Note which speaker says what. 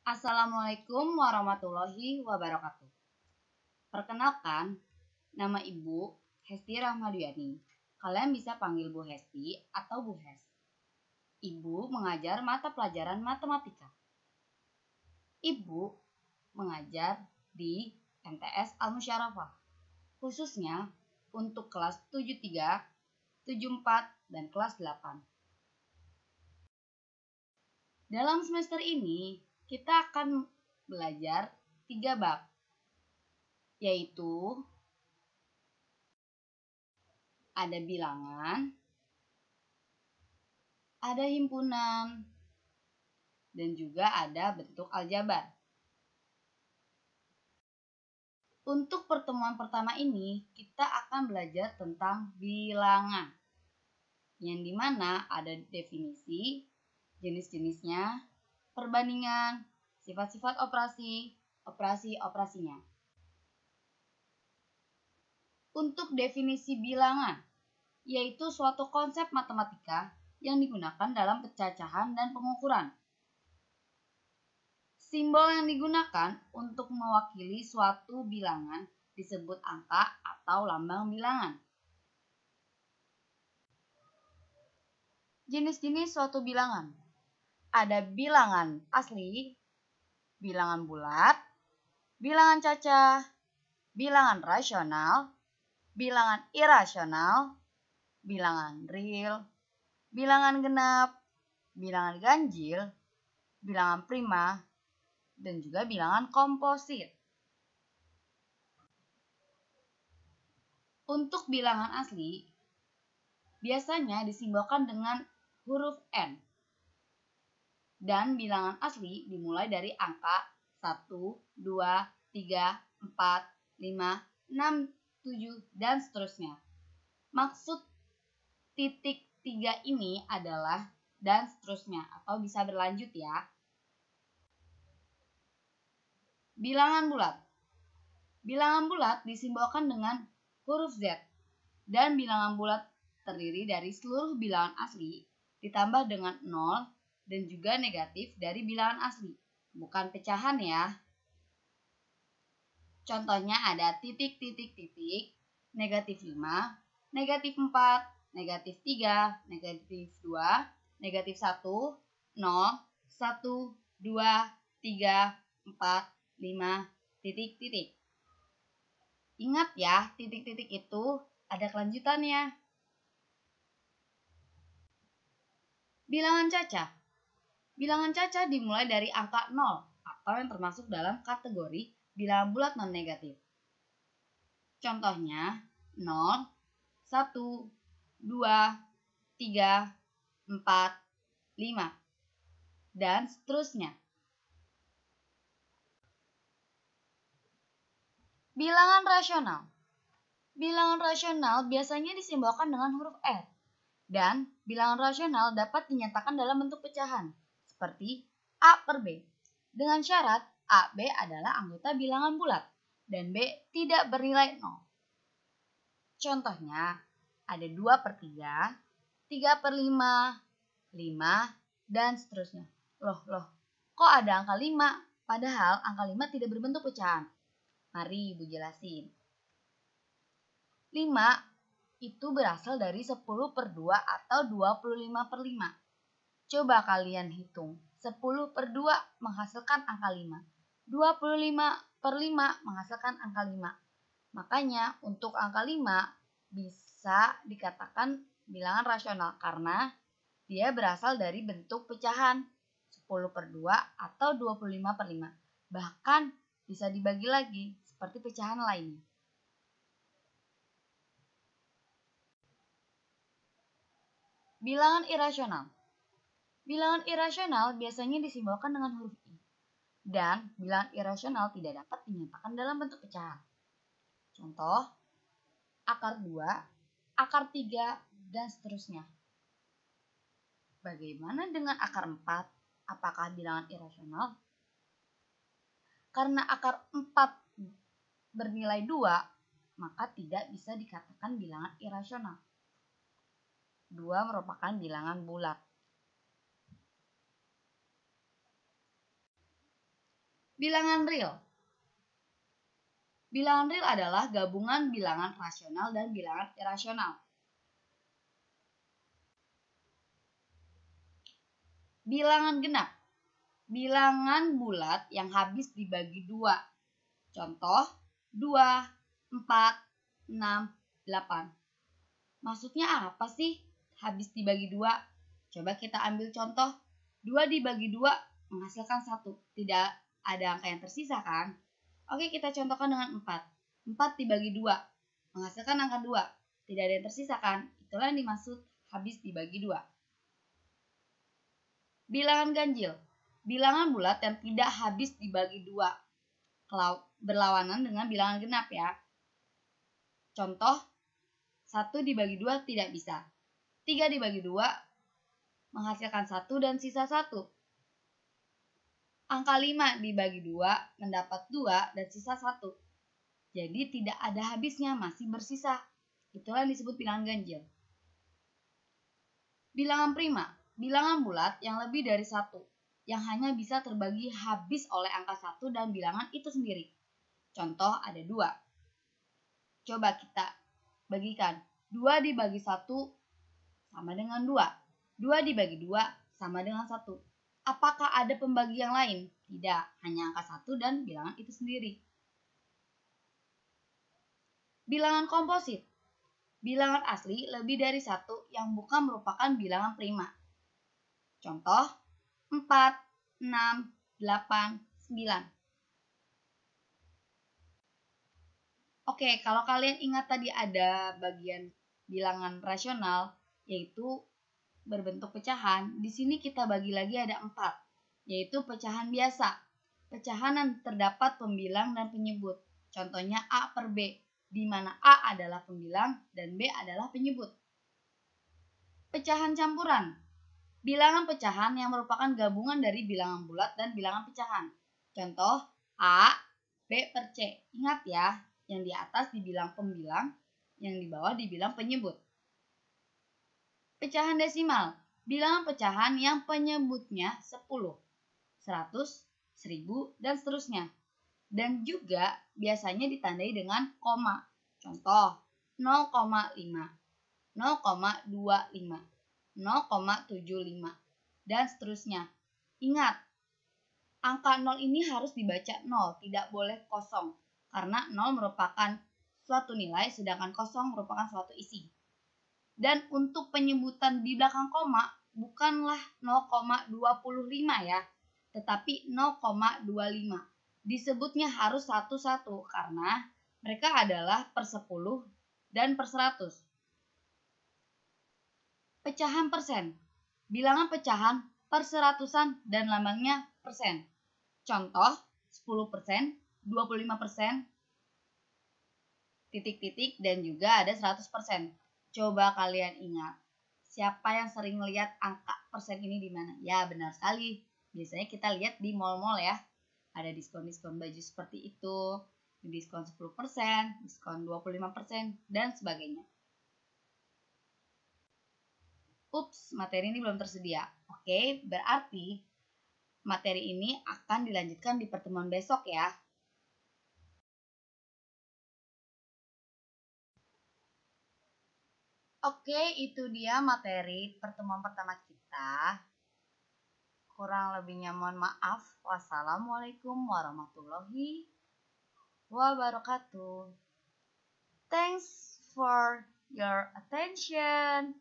Speaker 1: Assalamualaikum warahmatullahi wabarakatuh. Perkenalkan, nama Ibu Hesti Rahmadiyani. Kalian bisa panggil Bu Hesti atau Bu Hes. Ibu mengajar mata pelajaran matematika. Ibu mengajar di MTS Al-Musyarafah, khususnya untuk kelas 73, 74, dan kelas 8. Dalam semester ini, kita akan belajar 3 bab, yaitu ada bilangan, ada himpunan, dan juga ada bentuk aljabar. Untuk pertemuan pertama ini, kita akan belajar tentang bilangan, yang dimana ada definisi, jenis-jenisnya, perbandingan, sifat-sifat operasinya. Untuk definisi bilangan, yaitu suatu konsep matematika yang digunakan dalam pencacahan dan pengukuran. Simbol yang digunakan untuk mewakili suatu bilangan disebut angka atau lambang bilangan. Jenis-jenis suatu bilangan. Ada bilangan asli, bilangan bulat, bilangan cacah, bilangan rasional, bilangan irasional, bilangan real, bilangan genap, bilangan ganjil, bilangan prima, dan juga bilangan komposit. Untuk bilangan asli, biasanya disimbolkan dengan huruf N. Dan bilangan asli dimulai dari angka 1, 2, 3, 4, 5, 6, 7, dan seterusnya. Maksud titik 3 ini adalah dan seterusnya atau bisa berlanjut ya. Bilangan bulat. Bilangan bulat disimbolkan dengan huruf Z. Dan bilangan bulat terdiri dari seluruh bilangan asli ditambah dengan 0 dan juga negatif dari bilangan asli, bukan pecahan ya. Contohnya ada titik, negatif 5, negatif 4, negatif 3, negatif 2, negatif 1, 0, 1, 2, 3, 4, 5, titik. Ingat ya, titik-titik itu ada kelanjutannya. Bilangan cacah. Bilangan cacah dimulai dari angka 0 atau yang termasuk dalam kategori bilangan bulat non-negatif. Contohnya 0, 1, 2, 3, 4, 5, dan seterusnya. Bilangan rasional. Bilangan rasional biasanya disimbolkan dengan huruf R. Dan bilangan rasional dapat dinyatakan dalam bentuk pecahan, seperti A per B. Dengan syarat A, B adalah anggota bilangan bulat, dan B tidak bernilai 0. Contohnya, ada 2 per 3, 3 per 5, 5, dan seterusnya. Loh, kok ada angka 5? Padahal angka 5 tidak berbentuk pecahan. Mari Ibu jelasin. 5 itu berasal dari 10 per 2 atau 25 per 5. Coba kalian hitung. 10 per 2 menghasilkan angka 5. 25 per 5 menghasilkan angka 5. Makanya untuk angka 5 bisa dikatakan bilangan rasional karena dia berasal dari bentuk pecahan 10 per 2 atau 25 per 5. Bahkan bisa dibagi lagi seperti pecahan lainnya. Bilangan irasional. Bilangan irasional biasanya disimbolkan dengan huruf I. Dan bilangan irasional tidak dapat dinyatakan dalam bentuk pecahan. Contoh, akar 2, akar 3, dan seterusnya. Bagaimana dengan akar 4? Apakah bilangan irasional? Karena akar 4 bernilai 2, maka tidak bisa dikatakan bilangan irasional. 2 merupakan bilangan bulat. Bilangan real. Bilangan real adalah gabungan bilangan rasional dan bilangan irasional. Bilangan genap. Bilangan bulat yang habis dibagi 2. Contoh 2, 4, 6, 8. Maksudnya apa sih habis dibagi 2? Coba kita ambil contoh. 2 dibagi 2 menghasilkan 1. Tidak ada angka yang tersisa kan? Oke, kita contohkan dengan 4. 4 dibagi 2 menghasilkan angka 2. Tidak ada yang tersisa kan? Itulah yang dimaksud habis dibagi 2. Bilangan ganjil. Bilangan bulat yang tidak habis dibagi 2. Berlawanan dengan bilangan genap ya. Contoh, 1 dibagi 2 tidak bisa. 3 dibagi 2 menghasilkan 1 dan sisa 1. Angka 5 dibagi 2 mendapat 2 dan sisa 1. Jadi tidak ada habisnya, masih bersisa. Itulah yang disebut bilangan ganjil. Bilangan prima. Bilangan bulat yang lebih dari 1. Yang hanya bisa terbagi habis oleh angka 1 dan bilangan itu sendiri. Contoh ada 2. Coba kita bagikan. 2 dibagi 1 sama dengan 2. 2 dibagi 2 sama dengan 1. Apakah ada pembagi yang lain? Tidak, hanya angka 1 dan bilangan itu sendiri. Bilangan komposit. Bilangan asli lebih dari 1 yang bukan merupakan bilangan prima. Contoh 4, 6, 8, 9. Oke, kalau kalian ingat tadi ada bagian bilangan rasional, yaitu berbentuk pecahan. Di sini kita bagi lagi ada 4, yaitu pecahan biasa. Pecahan yang terdapat pembilang dan penyebut. Contohnya A per B, di mana A adalah pembilang dan B adalah penyebut. Pecahan campuran. Bilangan pecahan yang merupakan gabungan dari bilangan bulat dan bilangan pecahan. Contoh A, B per C. Ingat ya, yang di atas dibilang pembilang, yang di bawah dibilang penyebut. Pecahan desimal. Bilangan pecahan yang penyebutnya 10, 100, 1000, dan seterusnya. Dan juga biasanya ditandai dengan koma. Contoh 0,5, 0,25. 0,75 dan seterusnya. Ingat, angka 0 ini harus dibaca 0, tidak boleh kosong, karena 0 merupakan suatu nilai sedangkan kosong merupakan suatu isi. Dan untuk penyebutan di belakang koma bukanlah 0,25 ya, tetapi 0,25. Disebutnya harus satu-satu karena mereka adalah per 10 dan per 100. Pecahan persen. Bilangan pecahan per seratusan dan lambangnya persen. Contoh 10%, 25%, titik-titik, dan juga ada 100%. Coba kalian ingat, siapa yang sering lihat angka persen ini di mana? Ya, benar sekali. Biasanya kita lihat di mall-mall ya. Ada diskon-diskon baju seperti itu, diskon 10%, diskon 25%, dan sebagainya. Ups, materi ini belum tersedia. Oke, berarti materi ini akan dilanjutkan di pertemuan besok ya. Oke, itu dia materi pertemuan pertama kita. Kurang lebihnya mohon maaf. Wassalamualaikum warahmatullahi wabarakatuh. Thanks for your attention.